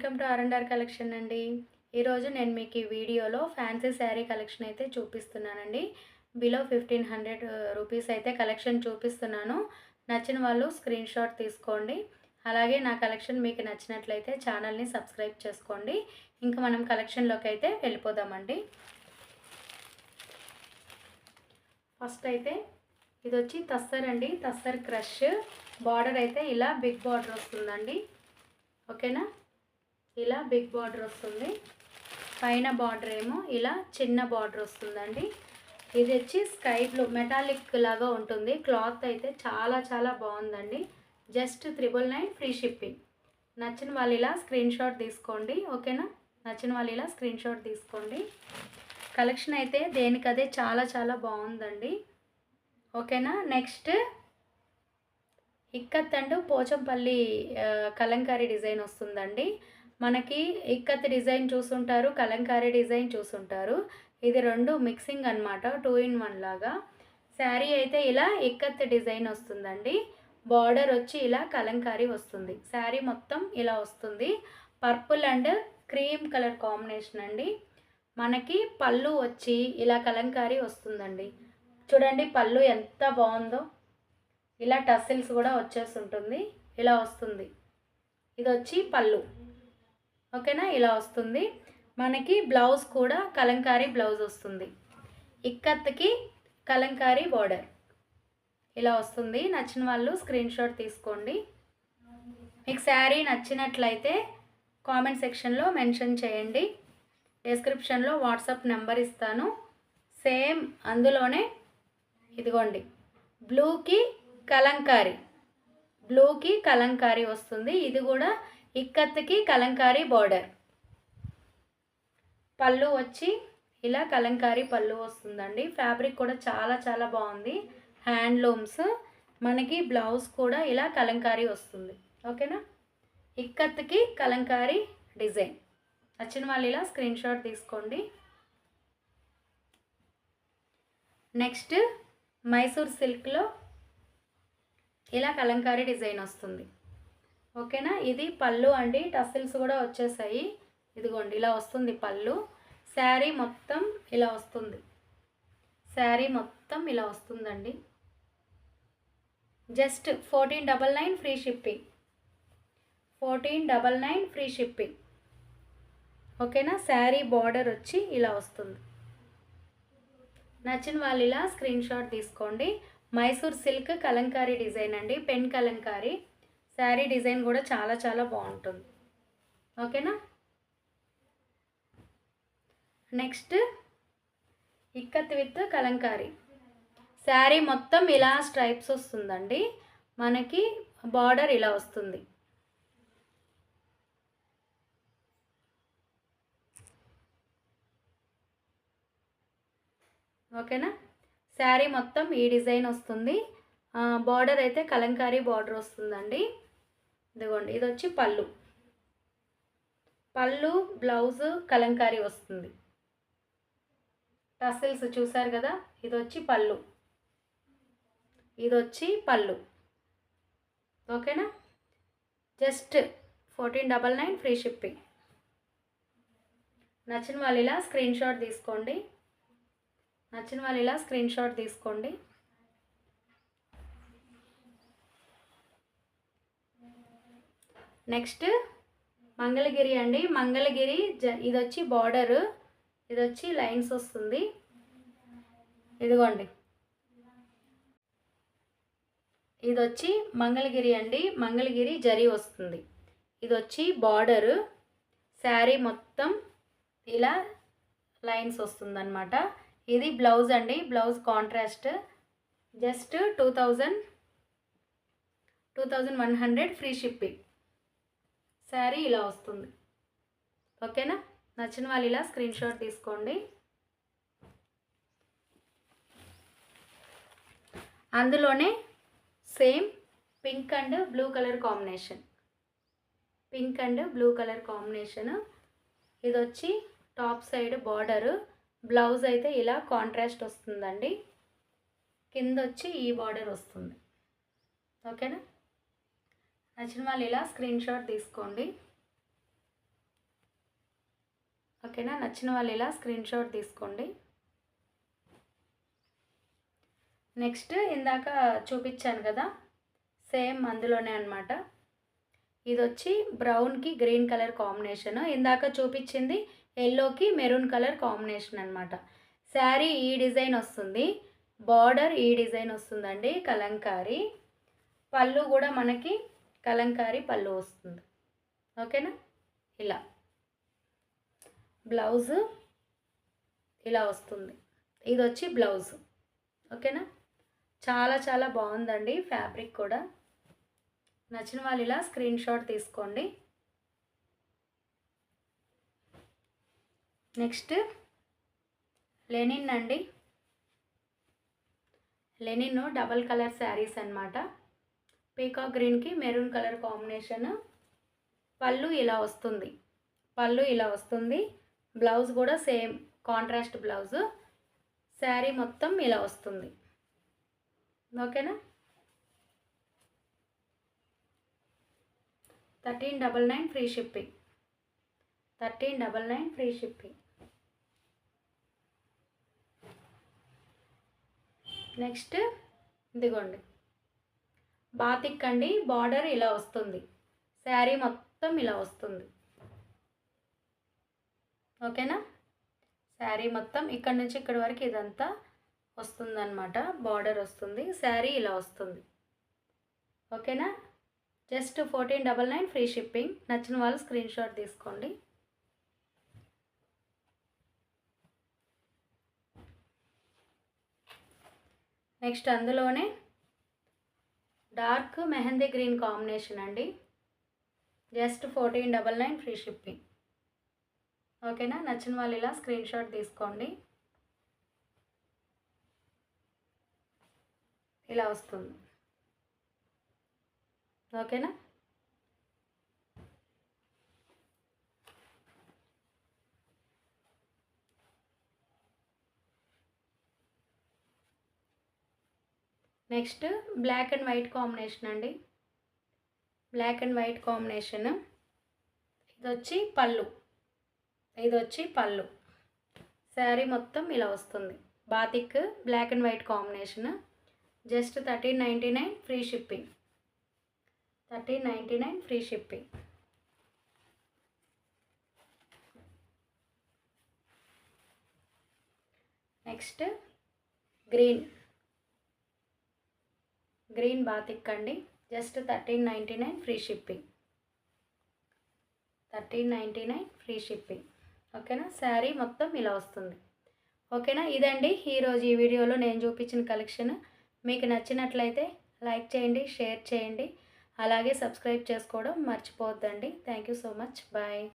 Welcome to ఆర్&ఆర్ collection అండి. ఈరోజు నేను మీకు ఈ వీడియోలో ఫ్యాన్సీ శారీ కలెక్షన్ అయితే చూపిస్తున్నానండి. బిలో 1500 రూపీస్ అయితే కలెక్షన్ చూపిస్తున్నాను. నచ్చిన వాళ్ళు స్క్రీన్ షాట్ తీసుకోండి. అలాగే నా కలెక్షన్ మీకు నచ్చినట్లయితే ఛానల్ని సబ్స్క్రైబ్ చేసుకోండి. ఇంకా మనం కలెక్షన్లోకి అయితే వెళ్ళిపోదామండి. ఫస్ట్ అయితే ఇది వచ్చి తస్సర్ అండి. తస్సర్ క్రష్ బార్డర్ అయితే ఇలా బిగ్ బార్డర్ వస్తుందండి. ఓకేనా, ఇలా బిగ్ బార్డర్ వస్తుంది. పైన బార్డర్ ఏమో ఇలా చిన్న బార్డర్ వస్తుందండి. ఇది వచ్చి స్కై బ్లూ మెటాలిక్ లాగా ఉంటుంది. క్లాత్ అయితే చాలా చాలా బాగుందండి. Just 999 free shipping. నచ్చిన వాళ్ళు ఇలా స్క్రీన్ షాట్ తీసుకోండి. ఓకేనా, నచ్చిన వాళ్ళు ఇలా స్క్రీన్ షాట్ తీసుకోండి. కలెక్షన్ అయితే దేనికదే చాలా చాలా బాగుందండి. ఓకేనా, next ikat and Pochampally Kalamkari design వస్తుందండి. మనకి ఇక్కత్ డిజైన్ చూసుంటారు, కలంకారీ డిజైన్ చూసుంటారు. ఇది రెండు మిక్సింగ్ అనమాట, 2 in 1 లాగా. శారీ అయితే ఇలా ఇక్కత్ డిజైన్ వస్తుందండి. బార్డర్ వచ్చి ఇలా కలంకారీ వస్తుంది. శారీ మొత్తం ఇలా వస్తుంది. Purple and cream colour combination అండి. మనకి పళ్ళు వచ్చి ఇలా కలంకారీ వస్తుందండి. చూడండి పళ్ళు ఎంత బాగుందో. ఇలా టసిల్స్ కూడా వచ్చేస్తుంటుంది. ఇలా వస్తుంది. ఇది వచ్చి పళ్ళు. ఓకేనా, ఇలా వస్తుంది. మనకి బ్లౌజ్ కూడా కలంకారీ బ్లౌజ్ వస్తుంది. ఇక్కత్కి కలంకారీ బార్డర్ ఇలా వస్తుంది. నచ్చిన వాళ్ళు స్క్రీన్ షాట్ తీసుకోండి. మీకు శారీ నచ్చినట్లయితే కామెంట్ సెక్షన్లో మెన్షన్ చేయండి. డిస్క్రిప్షన్లో వాట్సాప్ నెంబర్ ఇస్తాను. సేమ్ అందులోనే ఇదిగోండి బ్లూకి కలంకారీ వస్తుంది. ఇది కూడా ఇక్కత్కి కలంకారీ బార్డర్. పళ్ళు వచ్చి ఇలా కలంకారీ పళ్ళు వస్తుందండి. ఫ్యాబ్రిక్ కూడా చాలా చాలా బాగుంది. హ్యాండ్లూమ్స్. మనకి బ్లౌజ్ కూడా ఇలా కలంకారీ వస్తుంది. ఓకేనా, ఇక్కత్కి కలంకారీ డిజైన్. నచ్చిన వాళ్ళు ఇలా స్క్రీన్ షాట్ తీసుకోండి. నెక్స్ట్ మైసూర్ సిల్క్లో ఇలా కలంకారీ డిజైన్ వస్తుంది. ఓకేనా, ఇది పళ్ళు అండి. టసిల్స్ కూడా వచ్చేసాయి. ఇదిగోండి ఇలా వస్తుంది పళ్ళు. శారీ మొత్తం ఇలా వస్తుంది. శారీ మొత్తం ఇలా వస్తుందండి. Just 1499 free shipping. 1499 free shipping. ఓకేనా, శారీ బార్డర్ వచ్చి ఇలా వస్తుంది. నచ్చిన వాళ్ళు ఇలా స్క్రీన్ షాట్ తీసుకోండి. మైసూర్ సిల్క్ కలంకారీ డిజైన్ అండి. పెన్ కలంకారీ. శారీ డిజైన్ కూడా చాలా చాలా బాగుంటుంది. ఓకేనా, నెక్స్ట్ ఇక్కత్ విత్ కలంకారీ. శారీ మొత్తం ఇలా స్ట్రైప్స్ వస్తుందండి. మనకి బార్డర్ ఇలా వస్తుంది. ఓకేనా, శారీ మొత్తం ఈ డిజైన్ వస్తుంది. బార్డర్ అయితే కలంకారీ బార్డర్ వస్తుందండి. ఇదిగోండి ఇది వచ్చి పళ్ళు. బ్లౌజ్ కలంకారీ వస్తుంది. టసిల్స్ చూసారు కదా. ఇది వచ్చి పళ్ళు. ఓకేనా, జస్ట్ 1499 ఫ్రీ షిప్పింగ్. నచ్చిన వాళ్ళు ఇలా స్క్రీన్ షాట్ తీసుకోండి. నెక్స్ట్ మంగళగిరి అండి. మంగళగిరి ఇది వచ్చి బార్డరు, ఇది వచ్చి లైన్స్ వస్తుంది. ఇదిగోండి ఇది వచ్చి మంగళగిరి అండి. మంగళగిరి జరీ వస్తుంది. ఇది వచ్చి బార్డరు. శారీ మొత్తం ఇలా లైన్స్ వస్తుందన్నమాట. ఇది బ్లౌజ్ అండి. Blouse contrast. Just 2100 free shipping. Sari ఇలా వస్తుంది. ఓకేనా, నచ్చిన వాళ్ళు ఇలా స్క్రీన్ షాట్ తీసుకోండి. అందులోనే same pink and blue colour combination. ఇది వచ్చి టాప్ సైడ్ బార్డరు. బ్లౌజ్ అయితే ఇలా కాంట్రాస్ట్ వస్తుందండి. కింద వచ్చి ఈ బార్డర్ వస్తుంది. ఓకేనా, నచ్చిన వాళ్ళు ఇలా స్క్రీన్ షాట్ తీసుకోండి. ఓకేనా. నచ్చిన వాళ్ళు ఇలా స్క్రీన్ షాట్ తీసుకోండి. నెక్స్ట్ ఇందాక చూపించాను కదా, సేమ్ అందులోనే అనమాట. ఇది వచ్చి బ్రౌన్కి గ్రీన్ కలర్ కాంబినేషన్, ఇందాక చూపించింది ఎల్లోకి మెరూన్ కలర్ కాంబినేషన్ అనమాట. శారీ ఈ డిజైన్ వస్తుంది, బార్డర్ ఈ డిజైన్ వస్తుందండి, కలంకారీ. పళ్ళు కూడా మనకి కలంకారీ పళ్ళు వస్తుంది. ఓకేనా. ఇలా బ్లౌజ్ ఇలా వస్తుంది. ఇది వచ్చి బ్లౌజ్. ఓకేనా. చాలా చాలా బాగుందండి ఫ్యాబ్రిక్ కూడా. నచ్చిన వాళ్ళు ఇలా స్క్రీన్ షాట్ తీసుకోండి. నెక్స్ట్ లెనిన్ అండి. లెనిన్ డబల్ కలర్ శారీస్ అన్నమాట. పీకాక్ గ్రీన్కి మెరూన్ కలర్ కాంబినేషన్. పళ్ళు ఇలా వస్తుంది, పళ్ళు ఇలా వస్తుంది. బ్లౌజ్ కూడా సేమ్ కాంట్రాస్ట్ బ్లౌజ్. శారీ మొత్తం ఇలా వస్తుంది. ఓకేనా. 1399 free shipping. 1399 free shipping. Next ఇదిగోండి బాతిక్ అండి. బార్డర్ ఇలా వస్తుంది, శారీ మొత్తం ఇలా వస్తుంది. ఓకేనా. శారీ మొత్తం ఇక్కడ నుంచి ఇక్కడ వరకు ఇదంతా వస్తుందన్నమాట. బార్డర్ వస్తుంది, శారీ ఇలా వస్తుంది. ఓకేనా. Just 1499 free shipping. నచ్చిన వాళ్ళు స్క్రీన్ షాట్ తీసుకోండి. నెక్స్ట్ అందులోనే డార్క్ మెహందీ గ్రీన్ కాంబినేషన్ అండి. Just 1499 free shipping. ఓకేనా. నచ్చిన వాళ్ళు ఇలా స్క్రీన్ షాట్ తీసుకోండి. ఇలా వస్తుంది. ఓకేనా. Next black and white combination అండి. Black and white combination. ఇది వచ్చి పళ్ళు, ఇది వచ్చి పళ్ళు. శారీ మొత్తం ఇలా వస్తుంది. Batik black and white combination. Just 1399 free shipping. 1399 free shipping. Next green, green batik అండి. Just 1399 free shipping. 1399 free shipping. ఓకేనా. శారీ మొత్తం ఇలా వస్తుంది. ఓకేనా. ఇదండి ఈరోజు ఈ వీడియోలో నేను చూపించిన కలెక్షన్. మీకు నచ్చినట్లయితే లైక్ చేయండి, షేర్ చేయండి, అలాగే సబ్స్క్రైబ్ చేసుకోవడం మర్చిపోవద్దండి. Thank you so much. Bye.